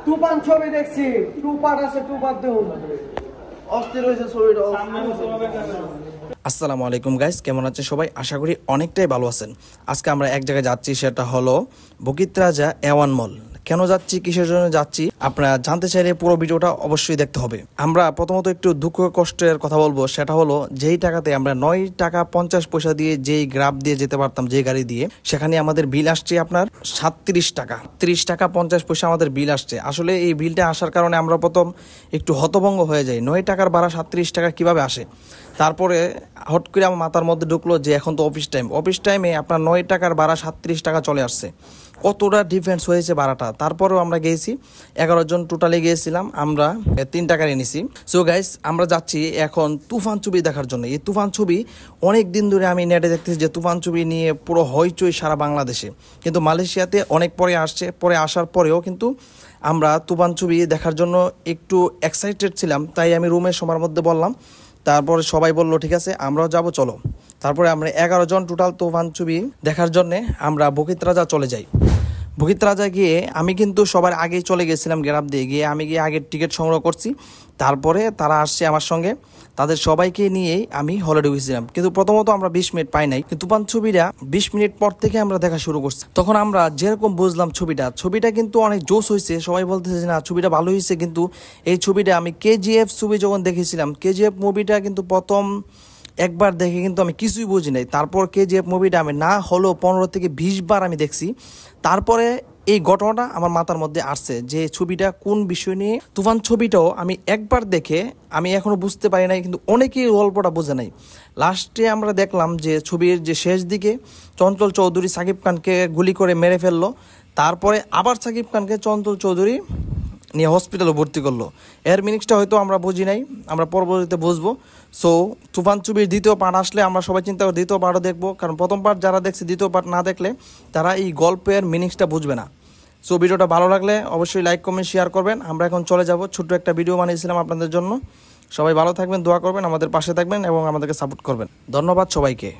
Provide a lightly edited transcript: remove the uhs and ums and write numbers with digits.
তুফান ছবি দেখছি, two part আছে, টু পার্ট দেখুন। অস্থির হয়েছে ছবিটা। আসসালামু আলাইকুম গাইস, কেমন আছেন সবাই? আশা করি অনেকটাই ভালো আছেন। আজকে আমরা এক জায়গায় যাচ্ছি, সেটা হলো বকিতরাজা এওয়ান মল। কেন যাচ্ছি, কিসের জন্য যাচ্ছি, আপনারা জানতে চাইলে পুরো ভিডিওটা অবশ্যই দেখতে হবে। আমরা প্রথমত একটু দুঃখ কষ্টের কথা বলবো, সেটা হলো যেই টাকাতে আমরা 9 টাকা 50 পয়সা দিয়ে যেই গ্রাফ দিয়ে যেতে পারতাম, যে গাড়ি দিয়ে, সেখানে আমাদের বিল আসছে আপনার 37 টাকা, 30 টাকা 50 পয়সা আমাদের বিল আসছে। আসলে এই বিলটা আসার কারণে আমরা প্রথম একটু হতভঙ্গ হয়ে যাই। 9 টাকার ভাড়া 37 টাকা কিভাবে আসে। তারপরে হট করে আমার মাথার মধ্যে ঢুকলো যে এখন তো অফিস টাইমে আপনার 9 টাকার ভাড়া 37 টাকা চলে আসছে। কতটা ডিফারেন্স হয়েছে ভাড়াটা। তারপরেও আমরা গিয়েছি, 11 জন টোটালি গিয়েছিলাম, আমরা 3 টাকা নিয়েছি। সো গাইস, আমরা যাচ্ছি এখন তুফান ছবি দেখার জন্য। এই তুফান ছবি অনেক দিন ধরে আমি নেটে দেখতেছি যে তুফান ছবি নিয়ে পুরো হইচই সারা বাংলাদেশে, কিন্তু মালয়েশিয়াতে অনেক পরে আসছে। পরে আসার পরেও কিন্তু আমরা তুফান ছবি দেখার জন্য একটু এক্সাইটেড ছিলাম, তাই আমি রুমের সবার মধ্যে বললাম। তারপরে সবাই বললো ঠিক আছে আমরাও যাবো, চলো। তারপরে আমরা 11 জন টোটাল তুফান ছবি দেখার জন্যে আমরা বকিতরাজা চলে যাই। বকিতরাজা গিয়ে আমি কিন্তু সবার আগেই চলে গেছিলাম, গ্রাফ দিয়ে গিয়ে আমি গিয়ে আগের টিকিট সংগ্রহ করছি। তারপরে তারা আসছে আমার সঙ্গে, তাদের সবাইকে নিয়েই আমি হলে ঢুকেছিলাম। কিন্তু প্রথমত আমরা 20 মিনিট পাই নাই, কিন্তু তুফান ছবিটা 20 মিনিট পর থেকে আমরা দেখা শুরু করছি। তখন আমরা যেরকম বুঝলাম ছবিটা কিন্তু অনেক জোশ হয়েছে। সবাই বলতেছে না ছবিটা ভালো হয়েছে, কিন্তু এই ছবিটা আমি কেজিএফ ছবি যখন দেখেছিলাম, কেজিএফ মুভিটা কিন্তু প্রথম একবার দেখে কিন্তু আমি কিছুই বুঝি নাই। তারপর কেজিএফ মুভিটা আমি না হলেও 15 থেকে 20 বার আমি দেখছি। তারপরে এই ঘটনাটা আমার মাথার মধ্যে আসছে যে ছবিটা কোন বিষয় নিয়ে। তুফান ছবিটাও আমি একবার দেখে আমি এখনো বুঝতে পারি নাই, কিন্তু অনেকেই গল্পটা বোঝে নাই। লাস্টে আমরা দেখলাম যে ছবির যে শেষ দিকে চঞ্চল চৌধুরী সাকিব খানকে গুলি করে মেরে ফেললো। তারপরে আবার সাকিব খানকে চঞ্চল চৌধুরী নিয়ে হসপিটালে ভর্তি করলো। এর মিনিংসটা হয়তো আমরা বুঝি নাই, আমরা পরবর্তীতে বুঝবো। সো তুফান ছবির দ্বিতীয় পার্ট আসলে আমরা সবাই চিন্তা করি দ্বিতীয় পার্টও দেখবো, কারণ প্রথম পার্ট যারা দেখছে দ্বিতীয় পার্ট না দেখলে তারা এই গল্পের মিনিংসটা বুঝবে না। সো ভিডিওটা ভালো লাগলে অবশ্যই লাইক কমেন্ট শেয়ার করবেন। আমরা এখন চলে যাব, ছোট্ট একটা ভিডিও বানিয়েছিলাম আপনাদের জন্য। সবাই ভালো থাকবেন, দোয়া করবেন, আমাদের পাশে থাকবেন এবং আমাদেরকে সাপোর্ট করবেন। ধন্যবাদ সবাইকে।